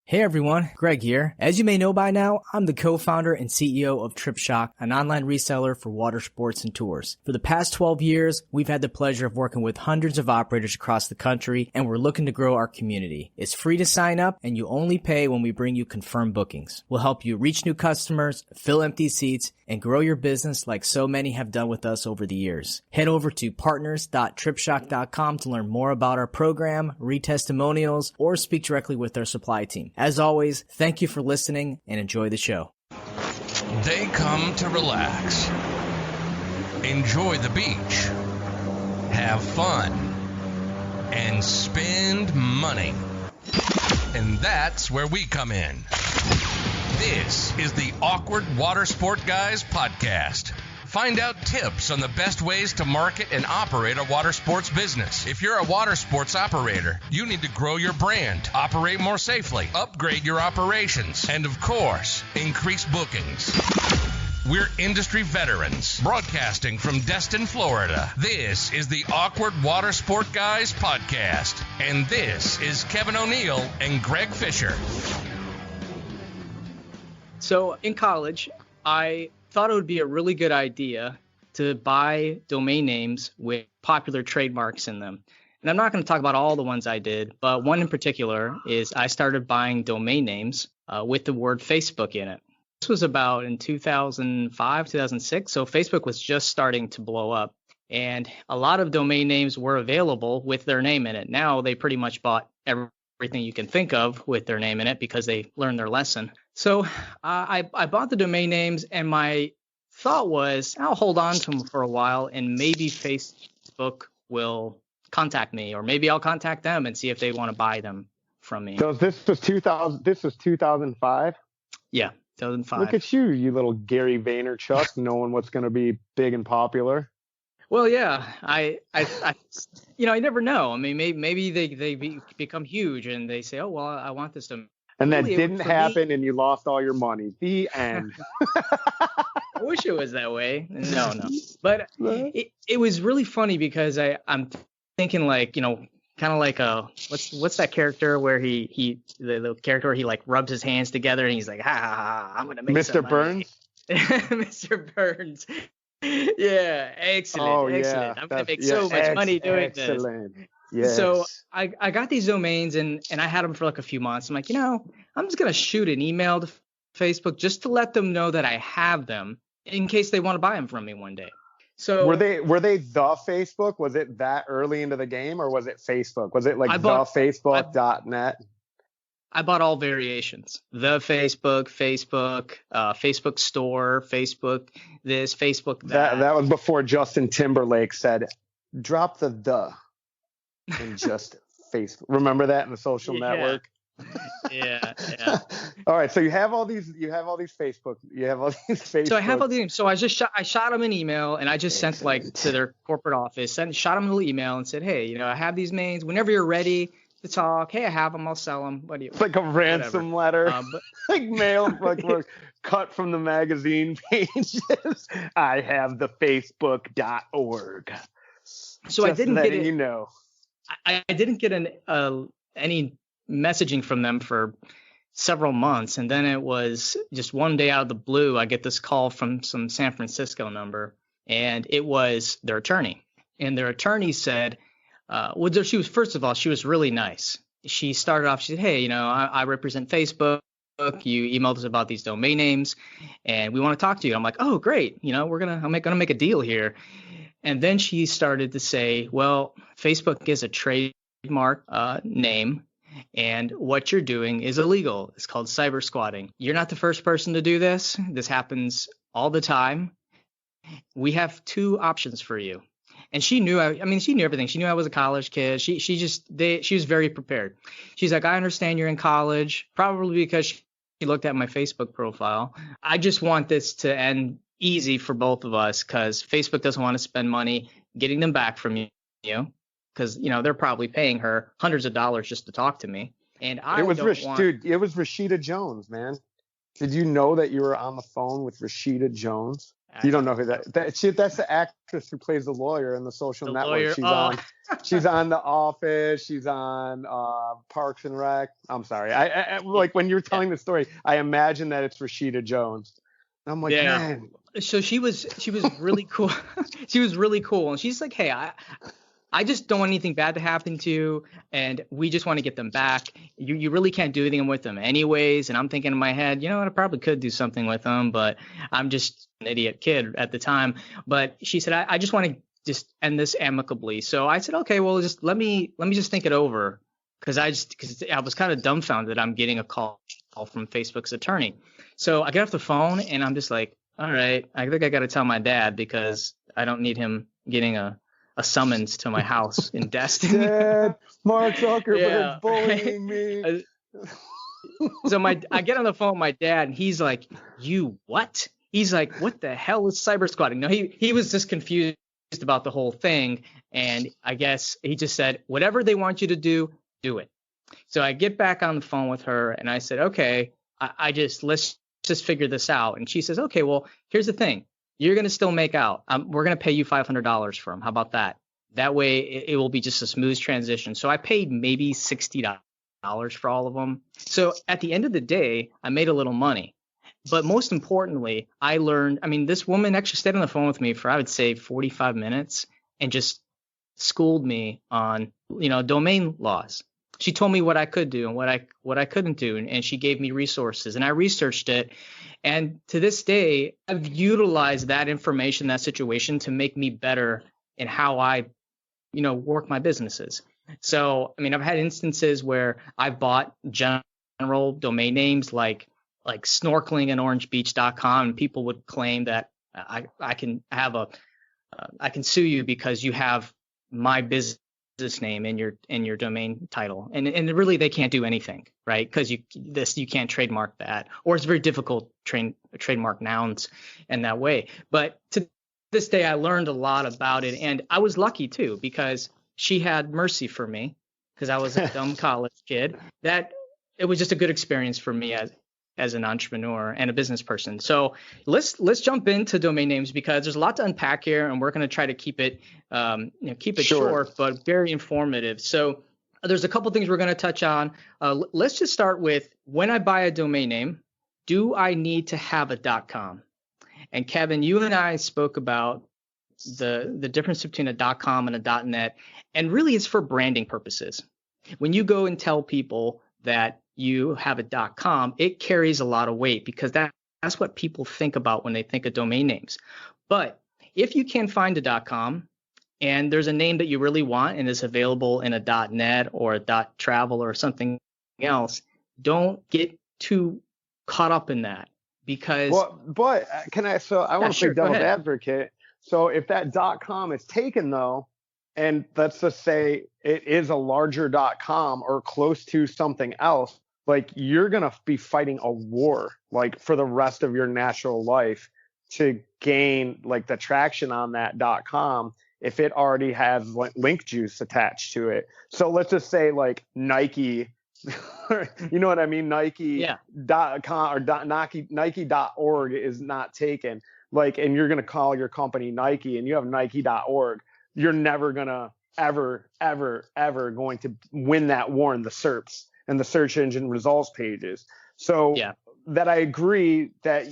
Hey everyone, Greg here. As you may know by now, I'm the co-founder and CEO of TripShock, an online reseller for water sports and tours. For the past 12 years, we've had the pleasure of working with hundreds of operators across the country, and we're looking to grow our community. It's free to sign up, and you only pay when we bring you confirmed bookings. We'll help you reach new customers, fill empty seats, and grow your business like so many have done with us over the years. Head over to partners.tripshock.com to learn more about our program, read testimonials, or speak directly with our supply team. As always, thank you for listening and enjoy the show. They come to relax, enjoy the beach, have fun, and spend money. And that's where we come in. This is the Awkward Watersport Guys podcast. Find out tips on the best ways to market and operate a water sports business. If you're a water sports operator, you need to grow your brand, operate more safely, upgrade your operations, and of course, increase bookings. We're industry veterans, broadcasting from Destin, Florida. This is the Awkward Watersport Guys podcast, and this is Kevin O'Neill and Greg Fisher. So in college, I thought it would be a really good idea to buy domain names with popular trademarks in them. And I'm not going to talk about all the ones I did, but one in particular is I started buying domain names with the word Facebook in it. This was about in 2005, 2006. So Facebook was just starting to blow up. And a lot of domain names were available with their name in it. Now they pretty much bought everything you can think of with their name in it because they learned their lesson. So I bought the domain names, and my thought was I'll hold on to them for a while, and maybe Facebook will contact me, or maybe I'll contact them and see if they want to buy them from me. So this was 2000. This was 2005. Yeah, 2005. Look at you, you little Gary Vaynerchuk, knowing what's going to be big and popular. Well, yeah, I never know. I mean, maybe they become huge and they say, oh, well, I want this to. And that didn't happen, and you lost all your money. The end. I wish it was that way. No. But it was really funny because I'm thinking like, kind of like what's that character where the character where he like rubs his hands together and he's like, ha, I'm gonna make Mr. Burns. Mr. Burns. Yeah, excellent. Yeah. I'm gonna make so much money doing this. Yes. So I got these domains and I had them for like a few months. I'm like, I'm just going to shoot an email to Facebook just to let them know that I have them in case they want to buy them from me one day. So were they the Facebook? Was it that early into the game, or was it Facebook? Was it like thefacebook.net? I bought all variations. The Facebook, Facebook store, Facebook this, Facebook that. That was before Justin Timberlake said, drop the and just Facebook. Remember that in the social network? Yeah. All right. So you have all these Facebook. So I have all these. So I shot them an email, and I just sent like to their corporate office, shot them a little email and said, hey, I have these names. Whenever you're ready to talk, hey, I have them. I'll sell them. What do you? It's like a ransom letter, like mail, like cut from the magazine pages. I have the Facebook.org. So just I didn't letting you know. I didn't get any messaging from them for several months. And then it was just one day out of the blue, I get this call from some San Francisco number, and it was their attorney. And their attorney said, she was really nice. She started off, she said, hey, I represent Facebook. You emailed us about these domain names and we want to talk to you. I'm like, oh, great. I'm going to make a deal here. And then she started to say, well, Facebook is a trademark name, and what you're doing is illegal. It's called cyber squatting. You're not the first person to do this. This happens all the time. We have two options for you. And she knew, she knew everything. She knew I was a college kid. She was very prepared. She's like, I understand you're in college, probably because she looked at my Facebook profile. I just want this to end easy for both of us because Facebook doesn't want to spend money getting them back from you because they're probably paying her hundreds of dollars just to talk to me. And it was Rashida Jones, man. Did you know that you were on the phone with Rashida Jones? You don't know who that's the actress who plays the lawyer in The Social Network. Lawyer. She's on The Office. She's on Parks and Rec. I'm sorry. I like when you're telling the story, I imagine that it's Rashida Jones. And I'm like, man. So she was really cool. She was really cool, and she's like, hey, I just don't want anything bad to happen to you, and we just want to get them back. You really can't do anything with them anyways. And I'm thinking in my head, you know what, I probably could do something with them, but I'm just an idiot kid at the time. But she said, I just want to just end this amicably. So I said, okay, well, just let me just think it over, because I was kind of dumbfounded. I'm getting a call from Facebook's attorney. So I get off the phone and I'm just like, all right, I think I got to tell my dad, because I don't need him getting a summons to my house in Destin. Dad, Mark Zuckerberg's bullying me. So I get on the phone with my dad, and he's like, "You what?" He's like, "What the hell is cyber squatting?" No, he was just confused about the whole thing, and I guess he just said, "Whatever they want you to do, do it." So I get back on the phone with her, and I said, "Okay, let's just figure this out." And she says, "Okay, well, here's the thing. You're going to still make out. We're going to pay you $500 for them. How about that? That way it will be just a smooth transition." So I paid maybe $60 for all of them. So at the end of the day, I made a little money. But most importantly, I learned, this woman actually stayed on the phone with me for, I would say, 45 minutes and just schooled me on, domain laws. She told me what I could do and what I couldn't do, and she gave me resources, and I researched it. And to this day, I've utilized that information, that situation, to make me better in how I, work my businesses. So, I've had instances where I've bought general domain names like snorkeling and orangebeach.com, and people would claim that I can sue you because you have my business name in your domain title, and really they can't do anything, right? Because you can't trademark that, or it's very difficult trademark nouns in that way. But to this day, I learned a lot about it, and I was lucky too, because she had mercy for me, because I was a dumb college kid. That it was just a good experience for me as an entrepreneur and a business person. So let's jump into domain names, because there's a lot to unpack here, and we're going to try to keep it short, but very informative. So there's a couple things we're going to touch on. Let's just start with, when I buy a domain name, do I need to have a .com? And Kevin, you and I spoke about the difference between a .com and a .net, and really it's for branding purposes. When you go and tell people that you have a .com, it carries a lot of weight, because that's what people think about when they think of domain names. But if you can find a .com and there's a name that you really want and is available in a .net or a .travel or something else, don't get too caught up in that, because. Well, but can I? So I want to play devil's advocate. So if that .com is taken though, and let's just say it is a larger .com or close to something else, like, you're going to be fighting a war, like, for the rest of your natural life to gain, like, the traction on that .com if it already has link juice attached to it. So let's just say, like, Nike, you know what I mean? Nike.com or Nike.org is not taken. Like, and you're going to call your company Nike and you have Nike.org. You're never going to ever going to win that war in the SERPs and the search engine results pages. So that I agree that,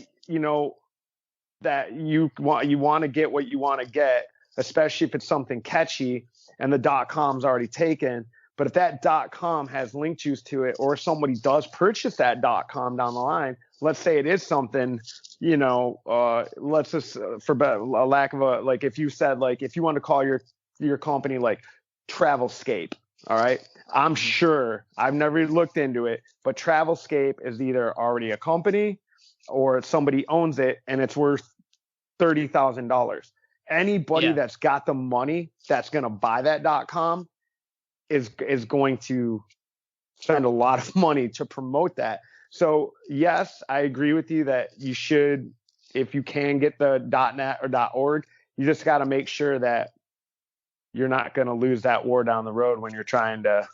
that you want to get what you want to get, especially if it's something catchy and the .com's already taken. But if that .com has link juice to it, or somebody does purchase that .com down the line, let's say it is something, let's just, for a lack of a, like, if you said, like, if you want to call your company like Travelscape, all right, I'm sure, I've never looked into it, but Travelscape is either already a company or somebody owns it and it's worth $30,000. Anybody that's got the money that's going to buy that .com is going to spend a lot of money to promote that. So yes, I agree with you that you should, if you can get the .net or .org, you just got to make sure that you're not going to lose that war down the road when you're trying to,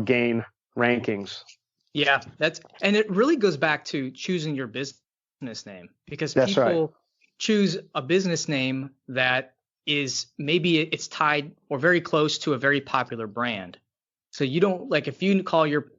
gain rankings. Yeah, and it really goes back to choosing your business name, because choose a business name that is maybe it's tied or very close to a very popular brand. So you don't like if you call your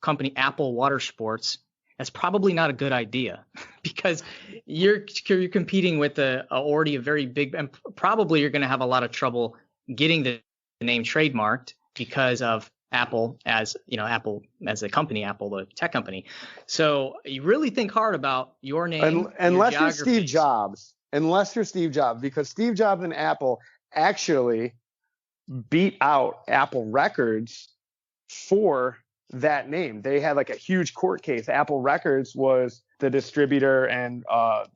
company Apple Watersports, that's probably not a good idea because you're competing with already a very big, and probably you're going to have a lot of trouble getting the name trademarked because of Apple as a company, Apple, the tech company. So you really think hard about your name. Unless you're Steve Jobs, because Steve Jobs and Apple actually beat out Apple Records for that name. They had like a huge court case. Apple Records was the distributor, and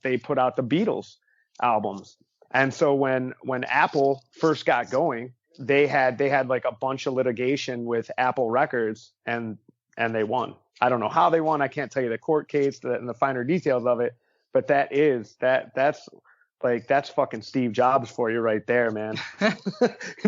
they put out the Beatles albums. And so when Apple first got going, they had like a bunch of litigation with Apple Records, and they won. I don't know how they won. I can't tell you the court case and the finer details of it, but that's fucking Steve Jobs for you right there, man.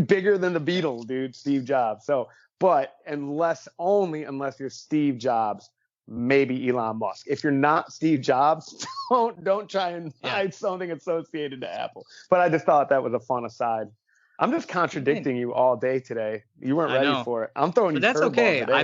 Bigger than the Beatles, dude. Steve Jobs. So, but unless you're Steve Jobs, maybe Elon Musk. If you're not Steve Jobs, don't try and hide something associated to Apple. But I just thought that was a fun aside. I'm just contradicting you all day today. You weren't ready for it. I'm throwing you curveballs today, bro.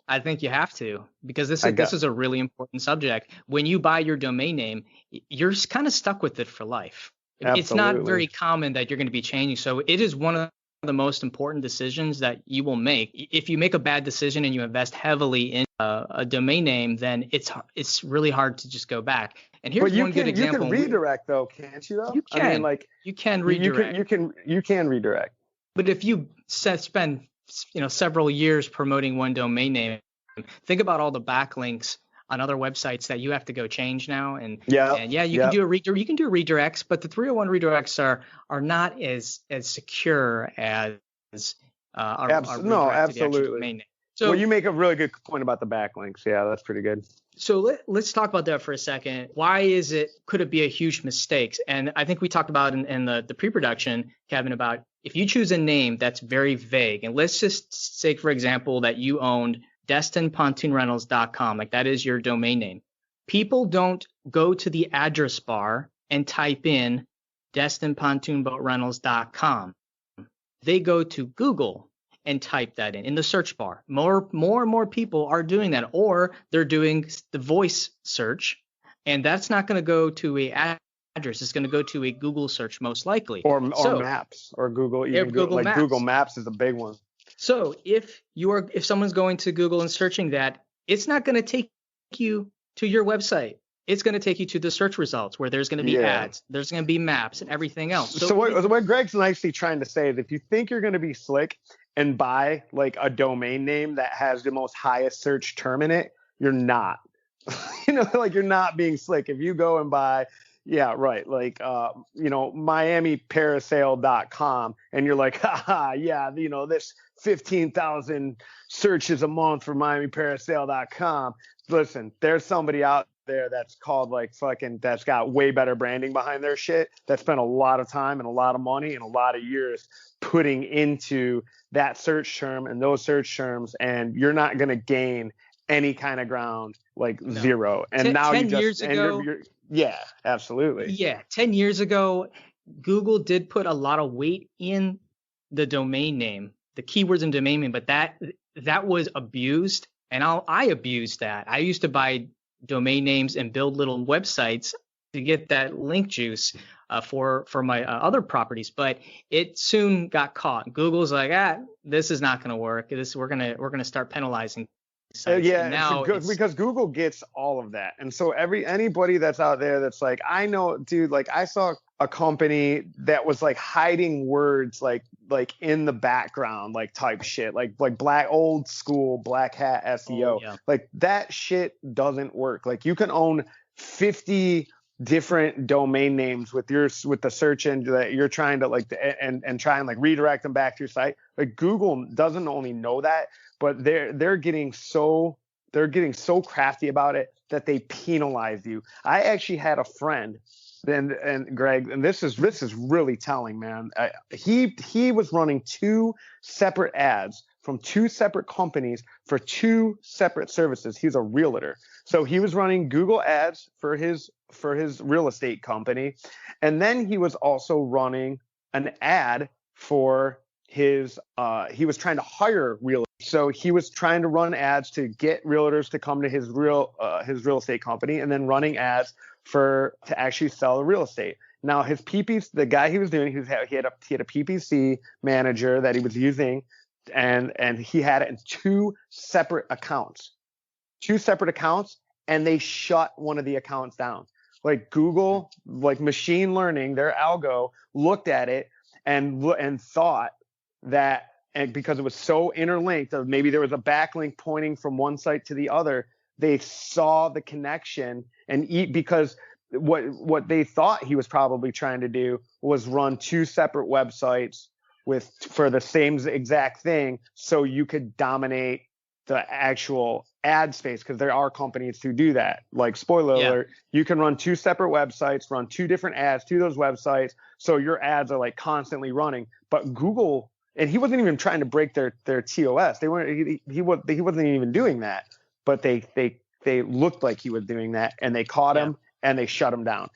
I think you have to, because this is a really important subject. When you buy your domain name, you're kind of stuck with it for life. Absolutely. It's not very common that you're going to be changing. So it is one of the most important decisions that you will make. If you make a bad decision and you invest heavily in a domain name, then it's really hard to just go back. And here's one good example. You can redirect though, can't you? Though you can. I mean, you can redirect. You can redirect. But if you spend several years promoting one domain name, think about all the backlinks on other websites that you have to go change now. And you can do redirects, but the 301 redirects are not as secure as absolutely. Domain name. So you make a really good point about the backlinks. Yeah, that's pretty good. So let's talk about that for a second. Why could it be a huge mistake? And I think we talked about in the pre-production, Kevin, about if you choose a name that's very vague, and let's just say, for example, that you owned DestinPontoonRentals.com, like that is your domain name. People don't go to the address bar and type in DestinPontoonBoatRentals.com. They go to Google and type that in the search bar. More and more people are doing that, or they're doing the voice search, and that's not going to go to a address. It's going to go to a Google search most likely, or Maps, or Google. Google Maps. Google Maps is a big one. So if someone's going to Google and searching that, it's not going to take you to your website. It's going to take you to the search results where there's going to be ads, there's going to be maps and everything else. So what Greg's nicely trying to say is, if you think you're going to be slick and buy like a domain name that has the most highest search term in it, you're not. You're not being slick. If you go and buy, MiamiParasail.com, and you're like, this 15,000 searches a month for MiamiParasail.com. Listen, there's somebody out there that's called that's got way better branding behind their shit, that spent a lot of time and a lot of money and a lot of years putting into that search term and those search terms, and you're not going to gain any kind of ground, zero. And now 10 years ago, yeah, absolutely. Yeah, 10 years ago, Google did put a lot of weight in the domain name, the keywords in domain name, but that was abused, and I abused that. I used to buy domain names and build little websites to get that link juice for my other properties, but it soon got caught. Google's like, this is not going to work. We're gonna start penalizing sites. Because Google gets all of that, and so anybody that's out there that's like, I know, dude, I saw a company that was hiding words in the background, type shit, like black old school black hat SEO. That shit doesn't work. You can own 50 different domain names with the search engine that you're trying to and try and redirect them back to your site. Google doesn't only know that, but they're getting so crafty about it that they penalize you. I actually had a friend, and Greg, and this is really telling, man. He was running 2 separate ads from two separate companies for two separate services. He's a realtor. So he was running Google ads for his real estate company. And then he was also running an ad for his he was trying to hire realtors. So he was trying to run ads to get realtors to come to his real estate company, and then running ads to actually sell the real estate. Now his PPC, the guy he was doing, he had a PPC manager that he was using, and he had it in two separate accounts, and they shut one of the accounts down. Like Google, like machine learning, their algo looked at it and thought that, and because it was so interlinked, of maybe there was a backlink pointing from one site to the other, they saw the connection, and because what they thought he was probably trying to do was run two separate websites for the same exact thing, so you could dominate the actual ad space, because there are companies who do that. Like, spoiler alert, you can run two separate websites, run two different ads to those websites, so your ads are like constantly running. But Google, and he wasn't even trying to break their TOS. They weren't. He wasn't even doing that. But they looked like he was doing that, and they caught him and they shut him down.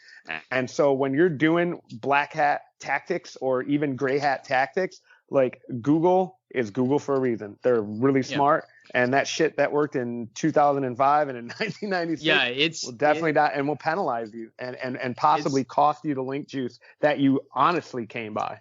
And so when you're doing black hat tactics or even gray hat tactics, like, Google is Google for a reason. They're really smart. And that shit that worked in 2005 and in 1996 will definitely die, and will penalize you and possibly cost you the link juice that you honestly came by.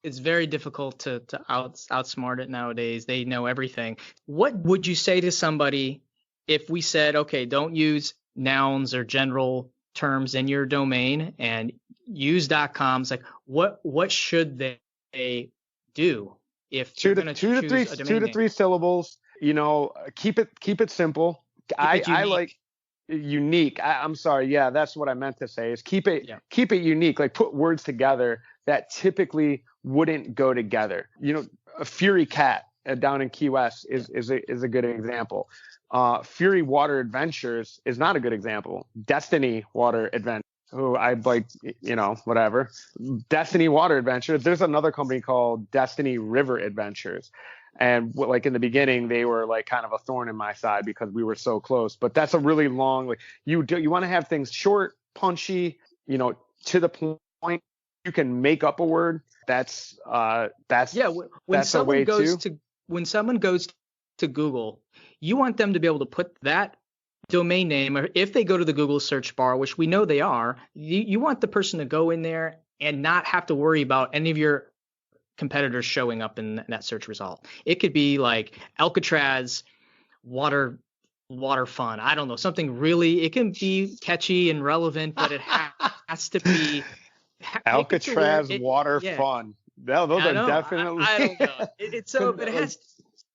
It's very difficult to outsmart it nowadays. They know everything. What would you say to somebody if we said, okay, don't use nouns or general terms in your domain and use .coms? Like, what should they do if two to three syllables? You know, keep it simple. I like unique. I'm sorry. Yeah, that's what I meant to say, is keep it unique. Like, put words together that typically wouldn't go together. You know, a Fury Cat down in Key West is a good example. Fury Water Adventures is not a good example. Destiny Water Adventure, who I like, you know, whatever. Destiny Water Adventures. There's another company called Destiny River Adventures. And like in the beginning, they were like kind of a thorn in my side because we were so close. But that's a really long, like, you want to have things short, punchy, you know, to the point. You can make up a word. That's when someone goes to Google, you want them to be able to put that domain name, or if they go to the Google search bar, which we know they are, you want the person to go in there and not have to worry about any of your competitors showing up in that search result. It could be like Alcatraz water fun. I don't know, something really, it can be catchy and relevant, but it has to be Alcatraz water fun. No, those are definitely. I don't know. It's so, but it has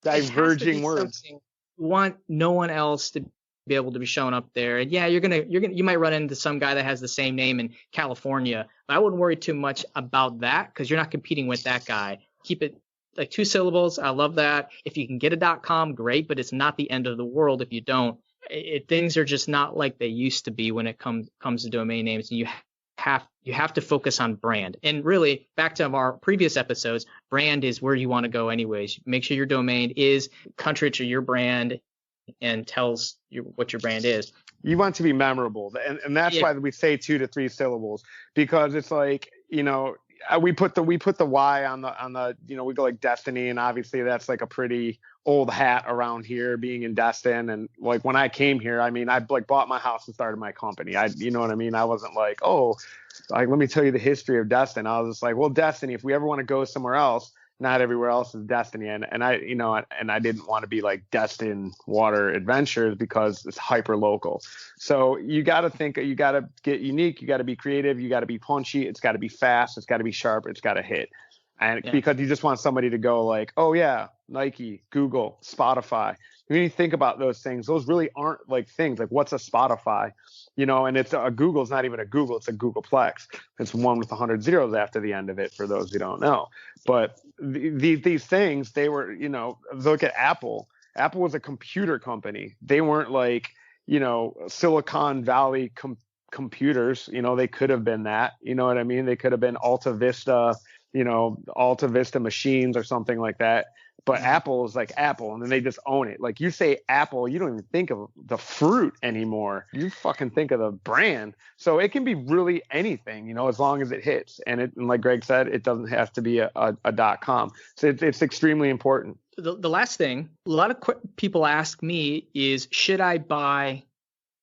diverging words. You want no one else to be able to be showing up there. And you might run into some guy that has the same name in California, but I wouldn't worry too much about that, because you're not competing with that guy. Keep it like 2 syllables. I love that. If you can get a .com, great, but it's not the end of the world if you don't. Things are just not like they used to be when it comes to domain names, and you have to focus on brand. And really, back to our previous episodes, brand is where you want to go anyways. Make sure your domain is country to your brand and tells you what your brand is. You want to be memorable, and that's why we say 2 to 3 syllables, because it's like, you know, we put the Y on the you know, we go like Destiny, and obviously that's like a pretty old hat around here, being in Destin. And like, when I came here, I mean, I like bought my house and started my company. You know what I mean? I wasn't like, oh, like, let me tell you the history of Destin. I was just like, well, Destiny, if we ever want to go somewhere else, not everywhere else is Destiny. And I, you know, and I didn't want to be like Destin Water Adventures because it's hyper local. So you got to think, you got to get unique, you got to be creative, you got to be punchy, it's got to be fast, it's got to be sharp, it's got to hit. And because you just want somebody to go like, oh yeah, Nike, Google, Spotify. When you think about those things, those really aren't like things. Like, what's a Spotify? You know, and it's a Google's not even a Google, it's a Googleplex. It's one with 100 zeros after the end of it, for those who don't know. But these things, they were, you know, look at Apple. Apple was a computer company. They weren't like, you know, Silicon Valley computers. You know, they could have been that. You know what I mean? They could have been Alta Vista, you know, Alta Vista machines or something like that. But Apple is like Apple, and then they just own it. Like you say Apple, you don't even think of the fruit anymore. You fucking think of the brand. So it can be really anything, as long as it hits. And like Greg said, it doesn't have to be a .com. So it's extremely important. The last thing, a lot of people ask me is, should I buy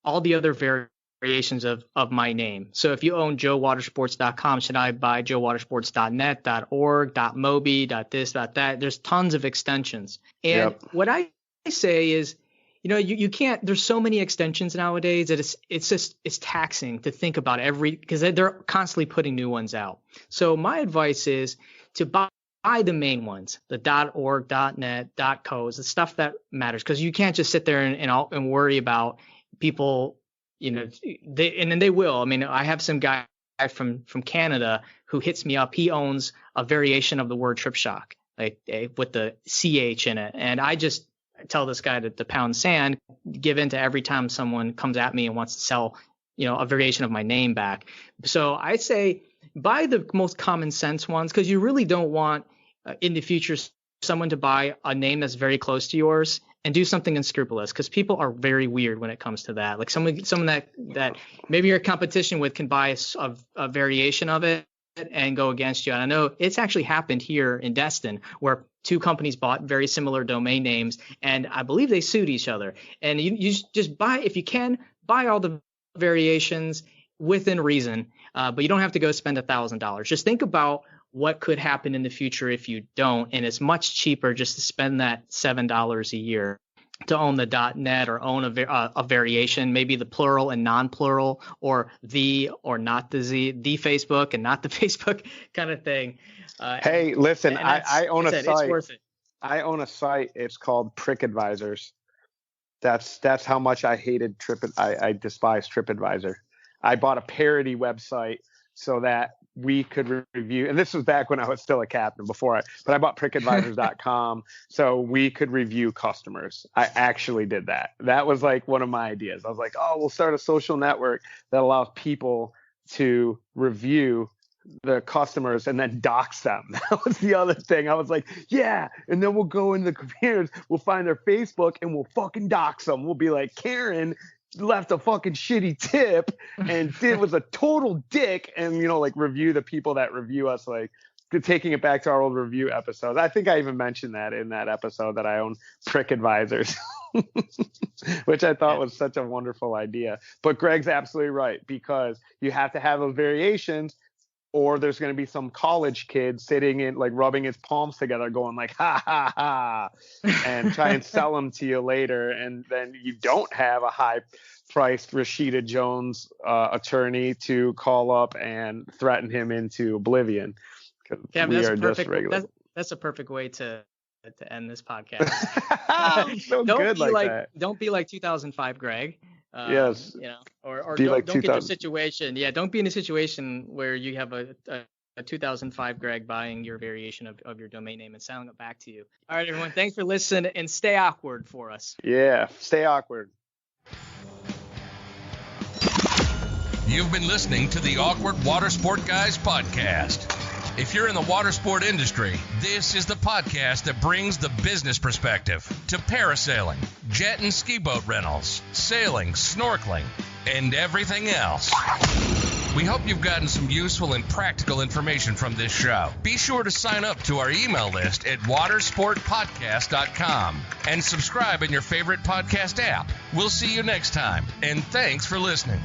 all the other variations of my name? So if you own joewatersports.com, should I buy joewatersports.net, .org, .mobi, .this, .that? There's tons of extensions. And what I say is, you can't, there's so many extensions nowadays that it's taxing to think about because they're constantly putting new ones out. So my advice is to buy the main ones, the .org, .net, .co, the stuff that matters, because you can't just sit there and worry about people, and then they will. I mean, I have some guy from Canada who hits me up. He owns a variation of the word trip shock, like with the CH in it. And I just tell this guy to pound sand, give in to every time someone comes at me and wants to sell, a variation of my name back. So I say buy the most common sense ones, because you really don't want in the future someone to buy a name that's very close to yours and do something unscrupulous, because people are very weird when it comes to that. Like someone that maybe you're in competition with can buy a variation of it and go against you. And I know it's actually happened here in Destin, where two companies bought very similar domain names, and I believe they sued each other. And you just buy, if you can, buy all the variations within reason, but you don't have to go spend $1,000. Just think about what could happen in the future if you don't, and it's much cheaper just to spend that $7 a year to own the .net or own a variation, maybe the plural and non-plural, or the or not the Z, the Facebook and not the Facebook kind of thing. Hey, listen, I own a site. It's worth it. I own a site. It's called Prick Advisors. That's how much I hated I despise TripAdvisor. I bought a parody website so that we could review, and this was back when I was still a captain but I bought prickadvisors.com so we could review customers. I actually did that. That was like one of my ideas. I was like, we'll start a social network that allows people to review the customers and then dox them. That was the other thing. I was like, yeah, and then we'll go into the computers, we'll find their Facebook, and we'll fucking dox them. We'll be like, Karen left a fucking shitty tip and was a total dick, and like review the people that review us, like taking it back to our old review episodes. I think I even mentioned that in that episode that I own Prick Advisors, which I thought was such a wonderful idea. But Greg's absolutely right, because you have to have those variations, or there's going to be some college kid sitting in, like, rubbing his palms together going like, ha, ha, ha, and try and sell them to you later. And then you don't have a high-priced Rashida Jones attorney to call up and threaten him into oblivion. Yeah, we are just regular. That's a perfect way to end this podcast. Don't be like 2005 Greg. Yes. Or don't get your situation. Yeah, don't be in a situation where you have a 2005 Greg buying your variation of your domain name and selling it back to you. All right, everyone. Thanks for listening, and stay awkward for us. Yeah, stay awkward. You've been listening to the Awkward Watersport Guys podcast. If you're in the water sport industry, this is the podcast that brings the business perspective to parasailing, jet and ski boat rentals, sailing, snorkeling, and everything else. We hope you've gotten some useful and practical information from this show. Be sure to sign up to our email list at watersportpodcast.com and subscribe in your favorite podcast app. We'll see you next time, and thanks for listening.